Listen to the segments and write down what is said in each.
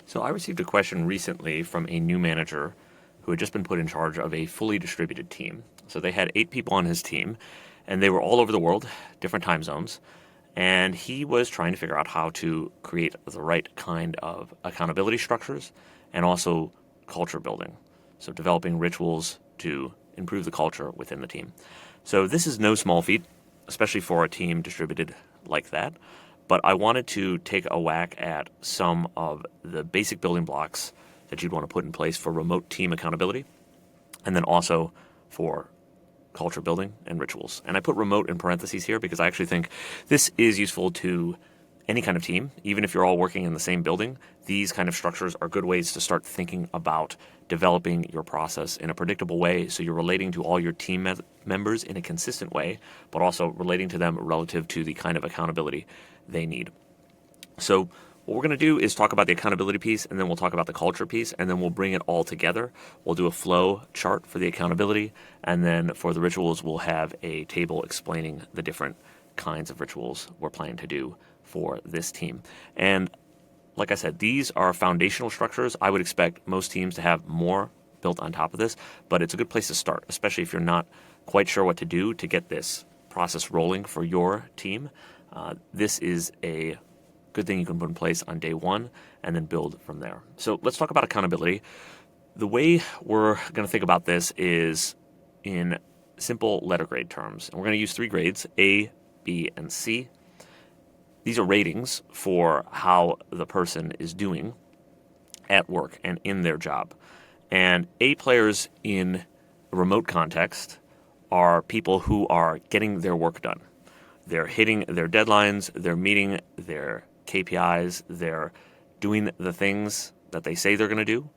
So I received a question recently from a new manager who had just been put in charge of a fully distributed team. So they had 8 people on his team, and they were all over the world, different time zones. And he was trying to figure out how to create the right kind of accountability structures and also culture building. So developing rituals to improve the culture within the team. So this is no small feat, especially for a team distributed like that. But I wanted to take a whack at some of the basic building blocks that you'd want to put in place for remote team accountability, and then also for culture building and rituals. And I put remote in parentheses here because I actually think this is useful to any kind of team, even if you're all working in the same building. These kind of structures are good ways to start thinking about developing your process in a predictable way so you're relating to all your team members in a consistent way, but also relating to them relative to the kind of accountability they need. So what we're going to do is talk about the accountability piece, and then we'll talk about the culture piece, and then we'll bring it all together. We'll do a flow chart for the accountability, and then for the rituals, we'll have a table explaining the different kinds of rituals we're planning to do for this team. And like I said, these are foundational structures. I would expect most teams to have more built on top of this, but it's a good place to start, especially if you're not quite sure what to do to get this process rolling for your team. This is a good thing you can put in place on day one and then build from there. So let's talk about accountability. The way we're going to think about this is in simple letter grade terms. And we're going to use 3 grades, A, B, and C. These are ratings for how the person is doing at work and in their job. And A players in a remote context are people who are getting their work done. They're hitting their deadlines, they're meeting their KPIs, they're doing the things that they say they're going to do,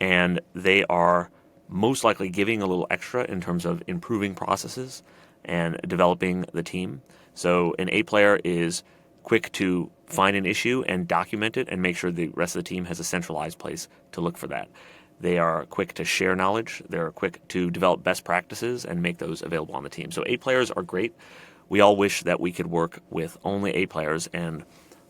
and they are most likely giving a little extra in terms of improving processes and developing the team. So an A player is quick to find an issue and document it and make sure the rest of the team has a centralized place to look for that. They are quick to share knowledge. They're quick to develop best practices and make those available on the team. So A players are great. We all wish that we could work with only A players, and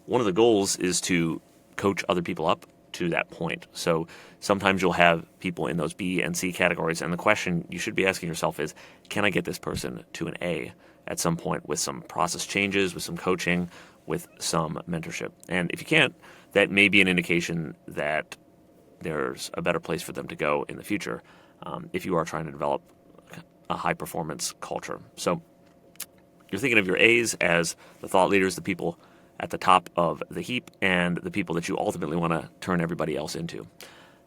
one of the goals is to coach other people up to that point. So sometimes you'll have people in those B and C categories, and the question you should be asking yourself is, can I get this person to an A at some point with some process changes, with some coaching, with some mentorship? And if you can't, that may be an indication that there's a better place for them to go in the future if you are trying to develop a high-performance culture. So you're thinking of your A's as the thought leaders, the people at the top of the heap, and the people that you ultimately want to turn everybody else into.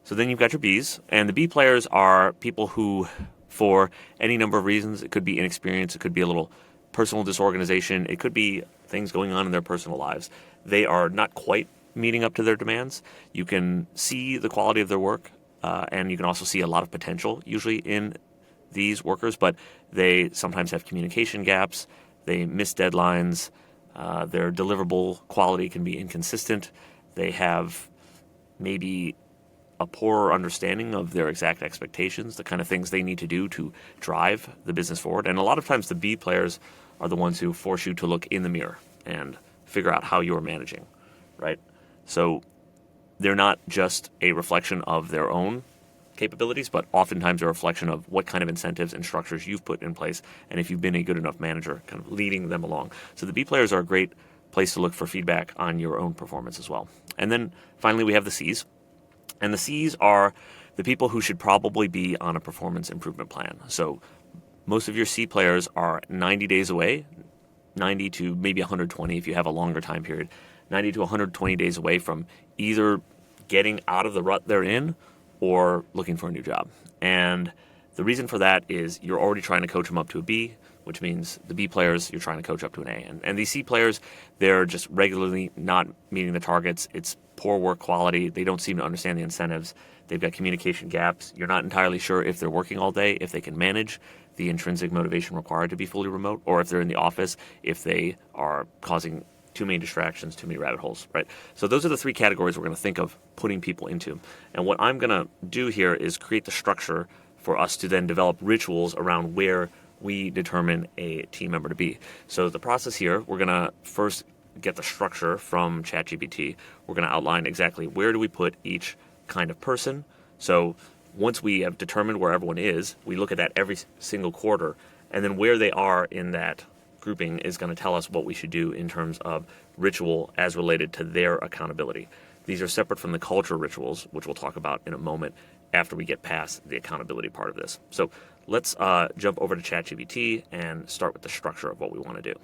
So then you've got your B's, and the B players are people who, for any number of reasons, it could be inexperience, it could be a little personal disorganization, it could be things going on in their personal lives. They are not quite meeting up to their demands. You can see the quality of their work, and you can also see a lot of potential usually in these workers, but they sometimes have communication gaps, they miss deadlines, their deliverable quality can be inconsistent, they have maybe a poorer understanding of their exact expectations, the kind of things they need to do to drive the business forward. And a lot of times the B players are the ones who force you to look in the mirror and figure out how you're managing, right? So they're not just a reflection of their own capabilities, but oftentimes a reflection of what kind of incentives and structures you've put in place, and if you've been a good enough manager, kind of leading them along. So the B players are a great place to look for feedback on your own performance as well. And then finally we have the C's. And the C's are the people who should probably be on a performance improvement plan. So most of your C players are 90 days away, 90 to maybe 120 if you have a longer time period, 90 to 120 days away from either getting out of the rut they're in or looking for a new job. And the reason for that is you're already trying to coach them up to a B, which means the B players, you're trying to coach up to an A. And these C players, they're just regularly not meeting the targets. It's poor work quality. They don't seem to understand the incentives. They've got communication gaps. You're not entirely sure if they're working all day, if they can manage the intrinsic motivation required to be fully remote, or if they're in the office, if they are causing too many distractions, too many rabbit holes, right? So those are the 3 categories we're going to think of putting people into. And what I'm going to do here is create the structure for us to then develop rituals around where we determine a team member to be. So the process here, we're going to first get the structure from ChatGPT, we're going to outline exactly where do we put each kind of person. So once we have determined where everyone is, we look at that every single quarter, and then where they are in that grouping is going to tell us what we should do in terms of ritual as related to their accountability. These are separate from the culture rituals, which we'll talk about in a moment after we get past the accountability part of this. So let's jump over to ChatGPT and start with the structure of what we want to do.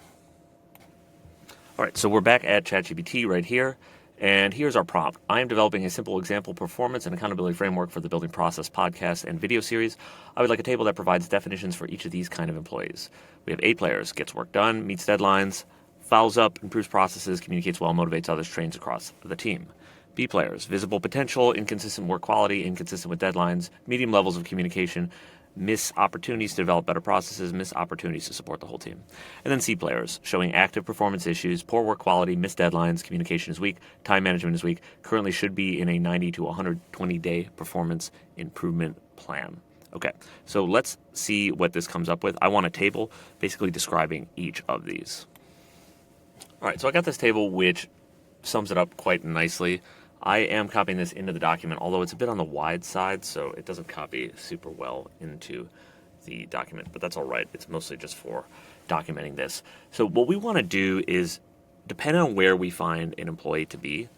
All right, so we're back at ChatGPT right here, and here's our prompt. I am developing a simple example performance and accountability framework for the Building Process podcast and video series. I would like a table that provides definitions for each of these kind of employees. We have A players: gets work done, meets deadlines, fouls up, improves processes, communicates well, motivates others, trains across the team. B players: visible potential, inconsistent work quality, inconsistent with deadlines, medium levels of communication, miss opportunities to develop better processes, miss opportunities to support the whole team. And then C players: showing active performance issues, poor work quality, missed deadlines, communication is weak, time management is weak, currently should be in a 90 to 120 day performance improvement plan. Okay, so let's see what this comes up with. I want a table basically describing each of these. All right, so I got this table which sums it up quite nicely. I am copying this into the document, although it's a bit on the wide side, so it doesn't copy super well into the document, but that's all right. It's mostly just for documenting this. So what we want to do is, depending on where we find an employee to be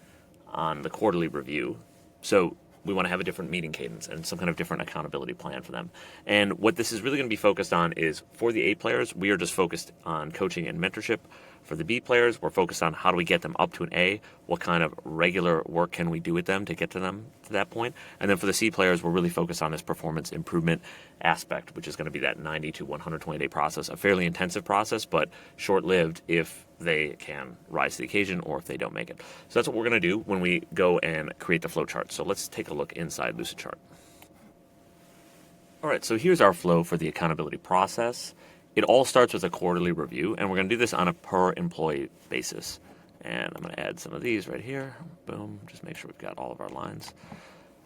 on the quarterly review, so we want to have a different meeting cadence and some kind of different accountability plan for them. And what this is really going to be focused on is, for the A players, we are just focused on coaching and mentorship. For the B players, we're focused on how do we get them up to an A, what kind of regular work can we do with them to get to them to that point. And then for the C players, we're really focused on this performance improvement aspect, which is going to be that 90 to 120 day process, a fairly intensive process, but short-lived if they can rise to the occasion or if they don't make it. So that's what we're going to do when we go and create the flow chart. So let's take a look inside Lucidchart. All right, so here's our flow for the accountability process. It all starts with a quarterly review, and we're going to do this on a per employee basis. And I'm going to add some of these right here. Boom, just make sure we've got all of our lines.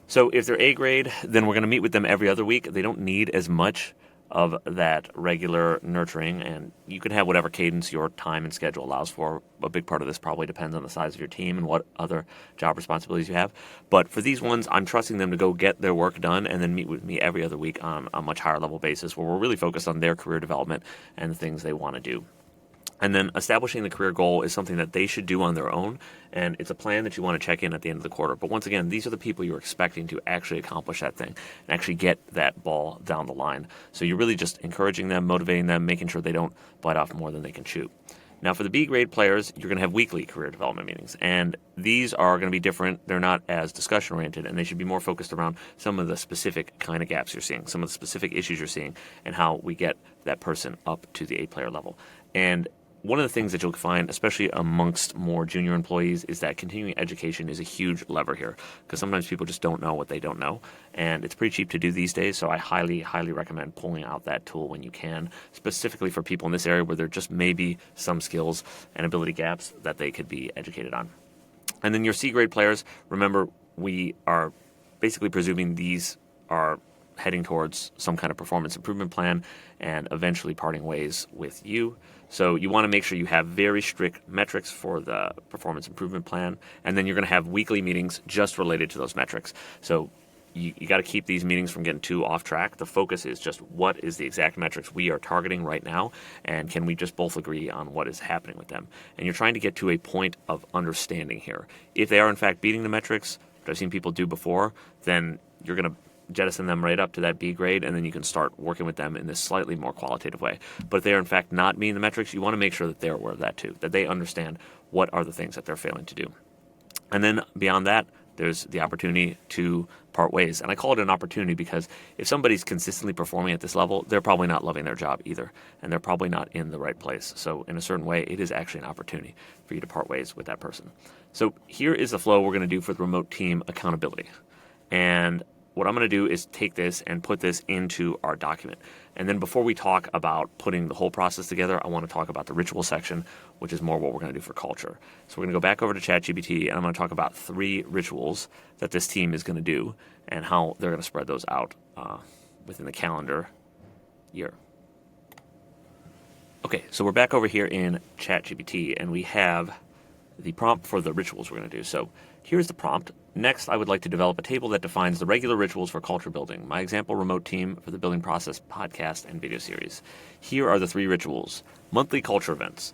So if they're A grade, then we're going to meet with them every other week. They don't need as much of that regular nurturing, and you can have whatever cadence your time and schedule allows for. A big part of this probably depends on the size of your team and what other job responsibilities you have. But for these ones, I'm trusting them to go get their work done and then meet with me every other week on a much higher level basis, where we're really focused on their career development and the things they want to do. And then establishing the career goal is something that they should do on their own, and it's a plan that you want to check in at the end of the quarter. But once again, these are the people you're expecting to actually accomplish that thing and actually get that ball down the line. So you're really just encouraging them, motivating them, making sure they don't bite off more than they can chew. Now, for the B grade players, you're going to have weekly career development meetings, and these are going to be different. They're not as discussion oriented, and they should be more focused around some of the specific kind of gaps you're seeing, some of the specific issues you're seeing, and how we get that person up to the A player level. And one of the things that you'll find, especially amongst more junior employees, is that continuing education is a huge lever here, because sometimes people just don't know what they don't know, and it's pretty cheap to do these days, so I highly, highly recommend pulling out that tool when you can, specifically for people in this area where there just may be some skills and ability gaps that they could be educated on. And then your C grade players, remember, we are basically presuming these are heading towards some kind of performance improvement plan and eventually parting ways with you. So you want to make sure you have very strict metrics for the performance improvement plan, and then you're going to have weekly meetings just related to those metrics. So you got to keep these meetings from getting too off track. The focus is just what is the exact metrics we are targeting right now, and can we just both agree on what is happening with them? And you're trying to get to a point of understanding here. If they are in fact beating the metrics, which I've seen people do before, then you're going to jettison them right up to that B grade, and then you can start working with them in this slightly more qualitative way. But if they are in fact not meeting the metrics, you want to make sure that they're aware of that too, that they understand what are the things that they're failing to do. And then beyond that, there's the opportunity to part ways. And I call it an opportunity because if somebody's consistently performing at this level, they're probably not loving their job either, and they're probably not in the right place. So in a certain way, it is actually an opportunity for you to part ways with that person. So here is the flow we're going to do for the remote team accountability. And what I'm going to do is take this and put this into our document. And then before we talk about putting the whole process together, I want to talk about the ritual section, which is more what we're going to do for culture. So we're going to go back over to ChatGPT, and I'm going to talk about 3 rituals that this team is going to do and how they're going to spread those out within the calendar year. Okay, so we're back over here in ChatGPT, and we have the prompt for the rituals we're going to do. So here's the prompt. Next, I would like to develop a table that defines the regular rituals for culture building. My example remote team for the Building Process podcast and video series. Here are the 3 rituals. Monthly culture events.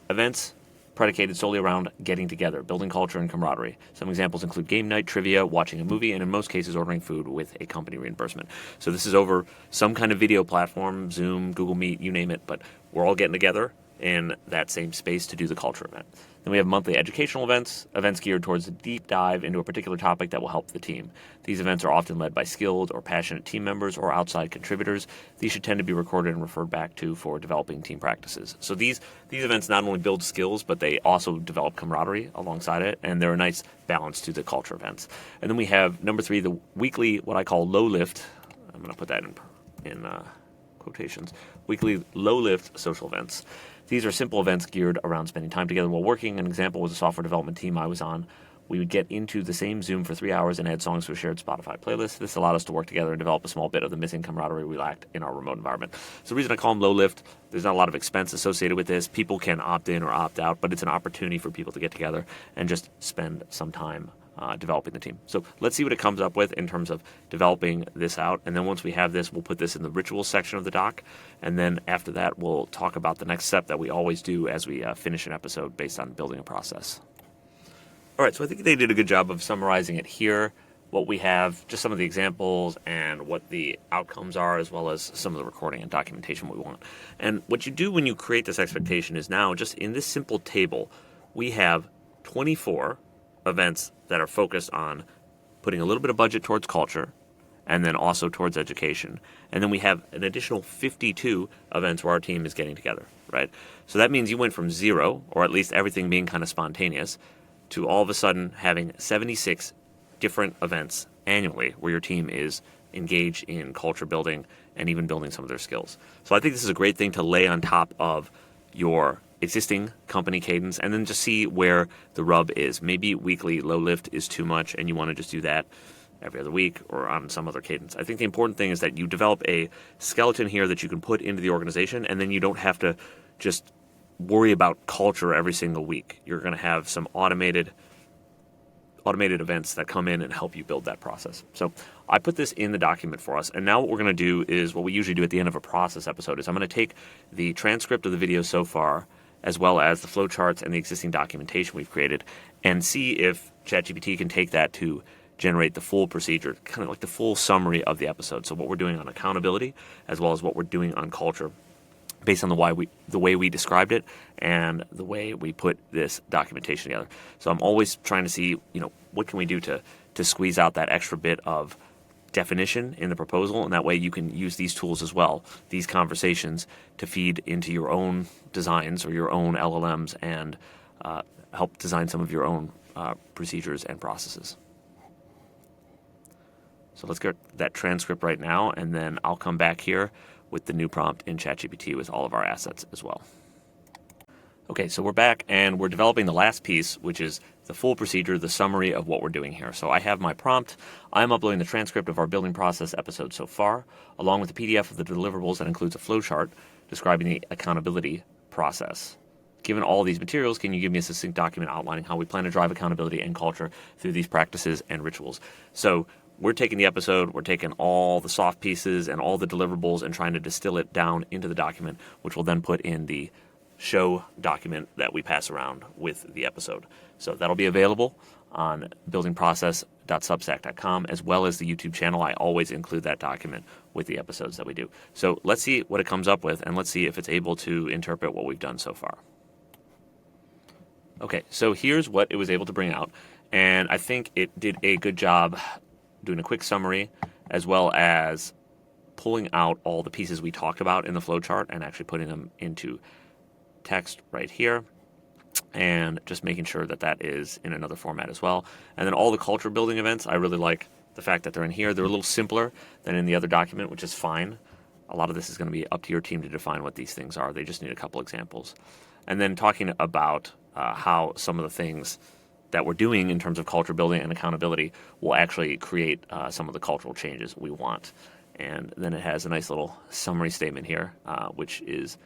Events predicated solely around getting together, building culture and camaraderie. Some examples include game night, trivia, watching a movie, and in most cases ordering food with a company reimbursement. So this is over some kind of video platform, Zoom, Google Meet, you name it, but we're all getting together in that same space to do the culture event. Then we have monthly educational events, events geared towards a deep dive into a particular topic that will help the team. These events are often led by skilled or passionate team members or outside contributors. These should tend to be recorded and referred back to for developing team practices. So these events not only build skills, but they also develop camaraderie alongside it, and they're a nice balance to the culture events. And then we have number 3, the weekly, what I call low lift. I'm going to put that in quotations. Weekly low lift social events. These are simple events geared around spending time together while working. An example was a software development team I was on. We would get into the same Zoom for 3 hours and add songs to a shared Spotify playlist. This allowed us to work together and develop a small bit of the missing camaraderie we lacked in our remote environment. So the reason I call them low lift, there's not a lot of expense associated with this. People can opt in or opt out, but it's an opportunity for people to get together and just spend some time developing the team. So let's see what it comes up with in terms of developing this out. And then once we have this, we'll put this in the rituals section of the doc. And then after that, we'll talk about the next step that we always do as we finish an episode based on building a process. All right, so I think they did a good job of summarizing it here, what we have, just some of the examples and what the outcomes are, as well as some of the recording and documentation we want. And what you do when you create this expectation is now, just in this simple table, we have 24 events that are focused on putting a little bit of budget towards culture and then also towards education. And then we have an additional 52 events where our team is getting together, right? So that means you went from 0, or at least everything being kind of spontaneous, to all of a sudden having 76 different events annually where your team is engaged in culture building and even building some of their skills. So I think this is a great thing to lay on top of your existing company cadence and then just see where the rub is. Maybe weekly low lift is too much and you want to just do that every other week or on some other cadence. I think the important thing is that you develop a skeleton here that you can put into the organization, and then you don't have to just worry about culture every single week. You're going to have some automated events that come in and help you build that process. So I put this in the document for us, and now what we're going to do is what we usually do at the end of a process episode is I'm going to take the transcript of the video so far, as well as the flowcharts and the existing documentation we've created, and see if ChatGPT can take that to generate the full procedure, kind of like the full summary of the episode. So what we're doing on accountability, as well as what we're doing on culture, based on the way we described it and the way we put this documentation together. So I'm always trying to see, what can we do to squeeze out that extra bit of definition in the proposal, and that way you can use these tools as well, these conversations, to feed into your own designs or your own LLMs and help design some of your own procedures and processes. So let's get that transcript right now, and then I'll come back here with the new prompt in ChatGPT with all of our assets as well. Okay, so we're back and we're developing the last piece, which is the full procedure, the summary of what we're doing here. So I have my prompt. I'm uploading the transcript of our building process episode so far, along with the PDF of the deliverables that includes a flowchart describing the accountability process. Given all these materials, can you give me a succinct document outlining how we plan to drive accountability and culture through these practices and rituals? So we're taking the episode, we're taking all the soft pieces and all the deliverables and trying to distill it down into the document, which we'll then put in the show document that we pass around with the episode. So that'll be available on buildingprocess.substack.com, as well as the YouTube channel. I always include that document with the episodes that we do. So let's see what it comes up with, and let's see if it's able to interpret what we've done so far. Okay, so here's what it was able to bring out, and I think it did a good job doing a quick summary, as well as pulling out all the pieces we talked about in the flowchart and actually putting them into text right here, and just making sure that that is in another format as well. And then all the culture building events, I really like the fact that they're in here. They're a little simpler than in the other document, which is fine. A lot of this is going to be up to your team to define what these things are. They just need a couple examples. And then talking about how some of the things that we're doing in terms of culture building and accountability will actually create some of the cultural changes we want. And then it has a nice little summary statement here, which is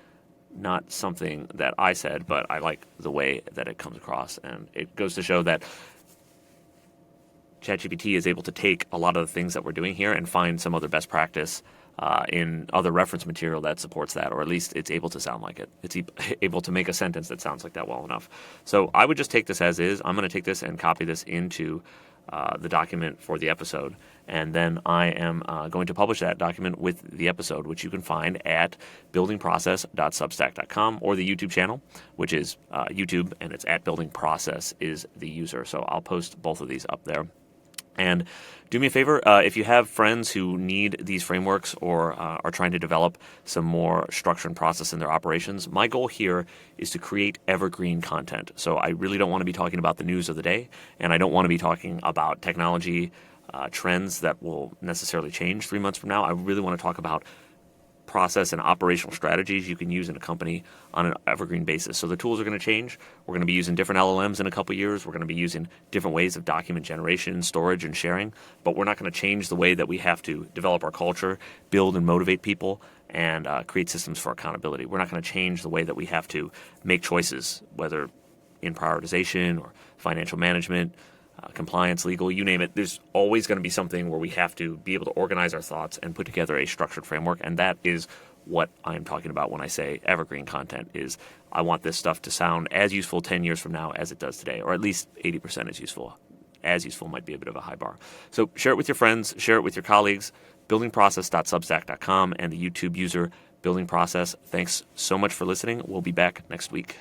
not something that I said, but I like the way that it comes across. And it goes to show that ChatGPT is able to take a lot of the things that we're doing here and find some other best practice in other reference material that supports that, or at least it's able to sound like it. It's able to make a sentence that sounds like that well enough. So I would just take this as is. I'm going to take this and copy this into the document for the episode, and then I am going to publish that document with the episode, which you can find at buildingprocess.substack.com or the YouTube channel, which is YouTube, and it's at buildingprocess is the user. So I'll post both of these up there. And do me a favor, if you have friends who need these frameworks or are trying to develop some more structure and process in their operations, my goal here is to create evergreen content. So I really don't want to be talking about the news of the day, and I don't want to be talking about technology trends that will necessarily change 3 months from now. I really want to talk about process and operational strategies you can use in a company on an evergreen basis. So the tools are going to change. We're going to be using different LLMs in a couple of years. We're going to be using different ways of document generation, storage, and sharing. But we're not going to change the way that we have to develop our culture, build and motivate people, and create systems for accountability. We're not going to change the way that we have to make choices, whether in prioritization or financial management, compliance, legal, you name it. There's always going to be something where we have to be able to organize our thoughts and put together a structured framework. And that is what I'm talking about when I say evergreen content. Is I want this stuff to sound as useful 10 years from now as it does today, or at least 80% as useful. As useful might be a bit of a high bar. So share it with your friends, share it with your colleagues, buildingprocess.substack.com and the YouTube user Building Process. Thanks so much for listening. We'll be back next week.